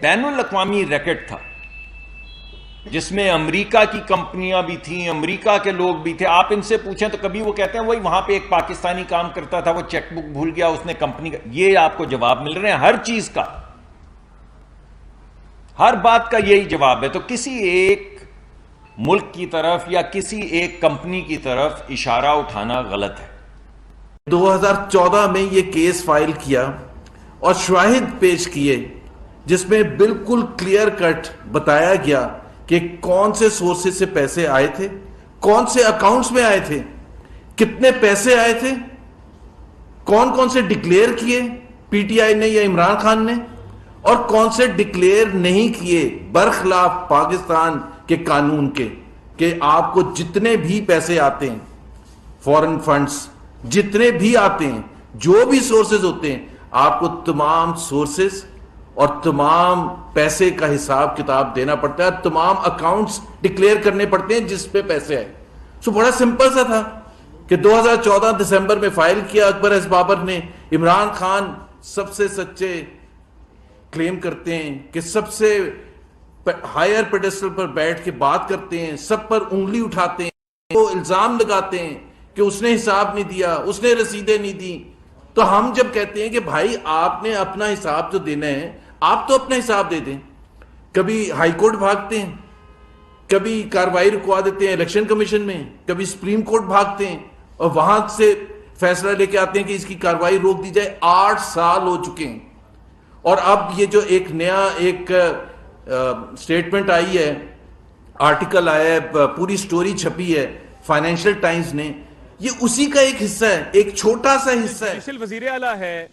بین الاقوامی ریکٹ تھا جس میں امریکہ کی کمپنیاں بھی تھیں، امریکہ کے لوگ بھی تھے. آپ ان سے پوچھیں تو کبھی وہ کہتے ہیں وہی وہاں پہ ایک پاکستانی کام کرتا تھا، وہ چیک بک بھول گیا، اس نے کمپنی کا. یہ آپ کو جواب مل رہے ہیں ہر چیز کا، ہر بات کا یہی جواب ہے. تو کسی ایک ملک کی طرف یا کسی ایک کمپنی کی طرف اشارہ اٹھانا غلط ہے. 2014 میں یہ کیس فائل کیا اور شواہد پیش کیے جس میں بالکل کلیئر کٹ بتایا گیا کہ کون سے سورسز سے پیسے آئے تھے، کون سے اکاؤنٹس میں آئے تھے، کتنے پیسے آئے تھے، کون کون سے ڈکلیئر کیے پی ٹی آئی نے یا عمران خان نے، اور کون سے ڈکلیئر نہیں کیے برخلاف پاکستان کے قانون کے. کہ آپ کو جتنے بھی پیسے آتے ہیں، فورن فنڈز جتنے بھی آتے ہیں، جو بھی سورسز ہوتے ہیں، آپ کو تمام سورسز اور تمام پیسے کا حساب کتاب دینا پڑتا ہے، تمام اکاؤنٹس ڈکلیئر کرنے پڑتے ہیں جس پہ پیسے آئے. سو بڑا سمپل سا تھا کہ 2014 دسمبر میں فائل کیا اکبر ایس بابر نے. عمران خان سب سے سچے کلیم کرتے ہیں کہ سب سے ہائر پیڈسٹل پر بیٹھ کے بات کرتے ہیں، سب پر انگلی اٹھاتے ہیں، وہ الزام لگاتے ہیں کہ اس نے حساب نہیں دیا، اس نے رسیدیں نہیں دی. تو ہم جب کہتے ہیں کہ بھائی آپ نے اپنا حساب جو دینا ہے آپ تو اپنا حساب دے دیں. کبھی ہائی کورٹ بھاگتے ہیں، کبھی کاروائی رکوا دیتے ہیں الیکشن کمیشن میں، کبھی سپریم کورٹ بھاگتے ہیں اور وہاں سے فیصلہ لے کے آتے ہیں کہ اس کی کاروائی روک دی جائے. 8 سال ہو چکے ہیں. اور اب یہ جو ایک نیا ایک سٹیٹمنٹ آئی ہے، آرٹیکل آیا ہے، پوری سٹوری چھپی ہے فائنینشل ٹائمز نے، یہ اسی کا ایک حصہ ہے، ایک چھوٹا سا حصہ ہے. جوڈیشل وزیر اعلیٰ ہے،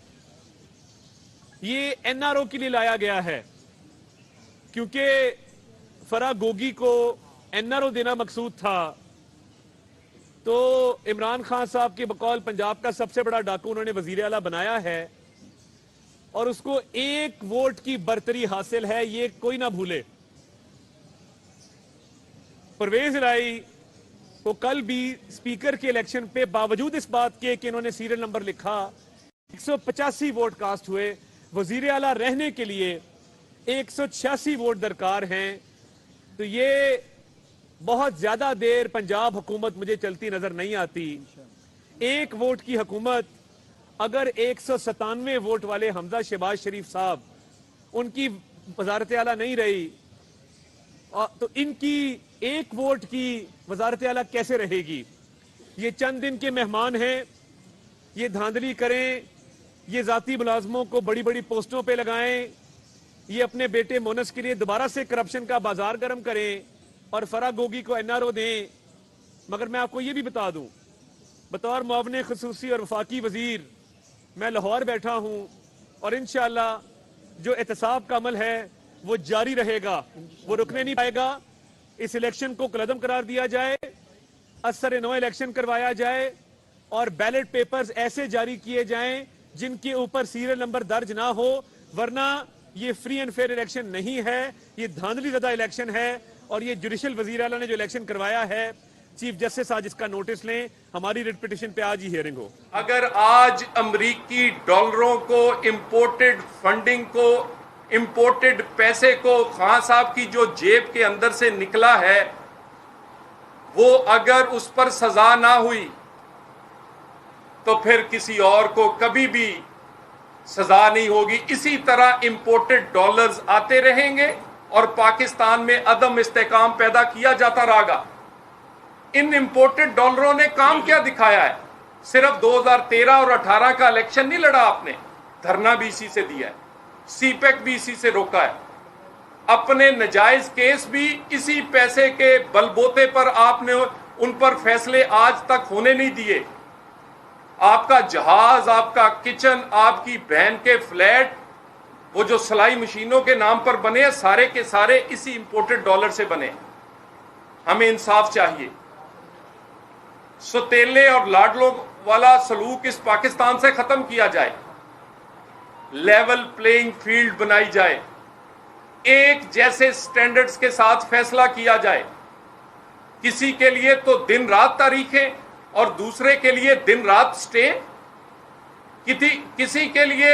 یہ این آر او کے لیے لایا گیا ہے کیونکہ فرا گوگی کو این آر او دینا مقصود تھا. تو عمران خان صاحب کے بقول پنجاب کا سب سے بڑا ڈاکو انہوں نے وزیر اعلیٰ بنایا ہے اور اس کو 1 ووٹ کی برتری حاصل ہے، یہ کوئی نہ بھولے. پرویز الہی کو کل بھی سپیکر کے الیکشن پہ باوجود اس بات کے کہ انہوں نے سیریل نمبر لکھا 185 ووٹ کاسٹ ہوئے. وزیر اعلیٰ رہنے کے لیے 186 ووٹ درکار ہیں. تو یہ بہت زیادہ دیر پنجاب حکومت مجھے چلتی نظر نہیں آتی. 1 ووٹ کی حکومت اگر 197 ووٹ والے حمزہ شہباز شریف صاحب ان کی وزارت اعلیٰ نہیں رہی تو ان کی 1 ووٹ کی وزارت اعلیٰ کیسے رہے گی؟ یہ چند دن کے مہمان ہیں، یہ دھاندلی کریں، یہ ذاتی ملازموں کو بڑی بڑی پوسٹوں پہ لگائیں، یہ اپنے بیٹے مونس کے لیے دوبارہ سے کرپشن کا بازار گرم کریں اور فرا گوگی کو این آر او دیں. مگر میں آپ کو یہ بھی بتا دوں، بطور معاون خصوصی اور وفاقی وزیر میں لاہور بیٹھا ہوں اور انشاءاللہ جو احتساب کا عمل ہے وہ جاری رہے گا، وہ رکنے نہیں پائے گا. اس الیکشن کو کالعدم قرار دیا جائے، اثر نو الیکشن کروایا جائے اور بیلٹ پیپرز ایسے جاری کیے جائیں جن کے اوپر سیریل نمبر درج نہ ہو، ورنہ یہ فری اینڈ فیئر الیکشن نہیں ہے، یہ دھاندلی زدہ الیکشن ہے. اور یہ جوڈیشل وزیر اعلیٰ نے جو الیکشن کروایا ہے، چیف جسٹس آج اس کا نوٹس لیں، ہماری ریٹ پٹیشن پہ آج ہی ہیئرنگ ہو. اگر آج امریکی ڈالروں کو، امپورٹڈ فنڈنگ کو، امپورٹڈ پیسے کو خان صاحب کی جو جیب کے اندر سے نکلا ہے وہ اگر اس پر سزا نہ ہوئی تو پھر کسی اور کو کبھی بھی سزا نہیں ہوگی. اسی طرح امپورٹڈ ڈالرز آتے رہیں گے اور پاکستان میں عدم استحکام پیدا کیا جاتا رہے گا. ان امپورٹڈ ڈالروں نے کام کیا دکھایا ہے؟ صرف 2013 اور 18 کا الیکشن نہیں لڑا آپ نے، دھرنا بھی اسی سے دیا ہے، سی پیک بھی اسی سے روکا ہے، اپنے نجائز کیس بھی اسی پیسے کے بلبوتے پر آپ نے ان پر فیصلے آج تک ہونے نہیں دیے. آپ کا جہاز، آپ کا کچن، آپ کی بہن کے فلیٹ، وہ جو سلائی مشینوں کے نام پر بنے ہیں، سارے کے سارے اسی امپورٹڈ ڈالر سے بنے. ہمیں انصاف چاہیے. ستیلے اور لاڈلوں والا سلوک اس پاکستان سے ختم کیا جائے، لیول پلینگ فیلڈ بنائی جائے، ایک جیسے سٹینڈرڈز کے ساتھ فیصلہ کیا جائے. کسی کے لیے تو دن رات تاریخیں اور دوسرے کے لیے دن رات سٹے، کسی کے لیے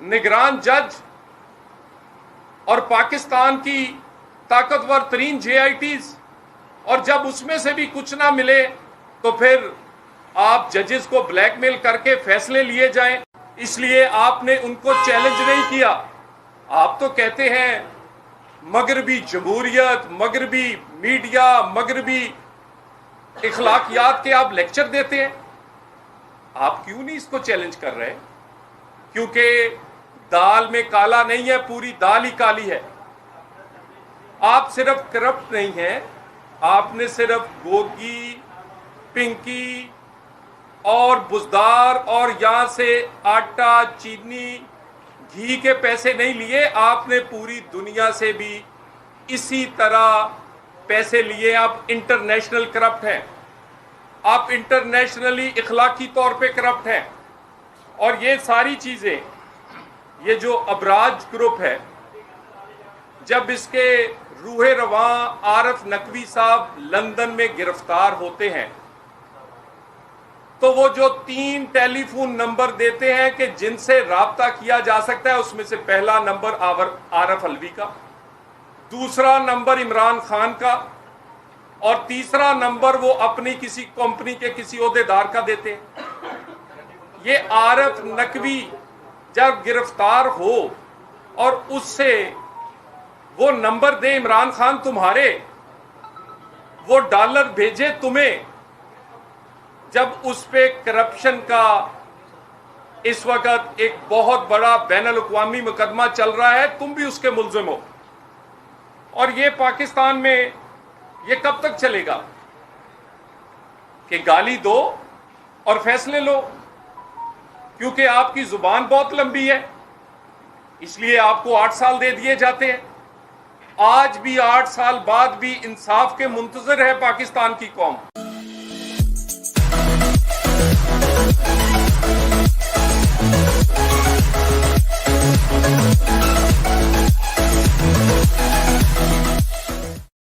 نگران جج اور پاکستان کی طاقتور ترین JITs، اور جب اس میں سے بھی کچھ نہ ملے تو پھر آپ ججز کو بلیک میل کر کے فیصلے لیے جائیں. اس لیے آپ نے ان کو چیلنج نہیں کیا. آپ تو کہتے ہیں مغربی جمہوریت، مغربی میڈیا، مغربی اخلاقیات کے آپ لیکچر دیتے ہیں. آپ کیوں نہیں اس کو چیلنج کر رہے؟ کیونکہ دال میں کالا نہیں ہے، پوری دال ہی کالی ہے. آپ صرف کرپٹ نہیں ہیں، آپ نے صرف گوگی، پنکی اور بزدار اور یہاں سے آٹا، چینی، گھی کے پیسے نہیں لیے، آپ نے پوری دنیا سے بھی اسی طرح پیسے لیے. آپ انٹرنیشنل کرپٹ ہیں، آپ انٹرنیشنلی اخلاقی طور پہ کرپٹ ہیں. اور یہ ساری چیزیں، یہ جو ابراج گروپ ہے، جب اس کے روح رواں عارف نقوی صاحب لندن میں گرفتار ہوتے ہیں تو وہ جو 3 ٹیلی فون نمبر دیتے ہیں کہ جن سے رابطہ کیا جا سکتا ہے، اس میں سے پہلا نمبر عارف علوی کا، دوسرا نمبر عمران خان کا، اور تیسرا نمبر وہ اپنی کسی کمپنی کے کسی عہدیدار کا دیتے ہیں. یہ عارف نقوی جب گرفتار ہو اور اس سے وہ نمبر دے عمران خان تمہارے، وہ ڈالر بھیجے تمہیں، جب اس پہ کرپشن کا اس وقت ایک بہت بڑا بین الاقوامی مقدمہ چل رہا ہے، تم بھی اس کے ملزم ہو. اور یہ پاکستان میں یہ کب تک چلے گا کہ گالی دو اور فیصلے لو؟ کیونکہ آپ کی زبان بہت لمبی ہے، اس لیے آپ کو 8 سال دے دیے جاتے ہیں. آج بھی 8 سال بعد بھی انصاف کے منتظر ہے پاکستان کی قوم.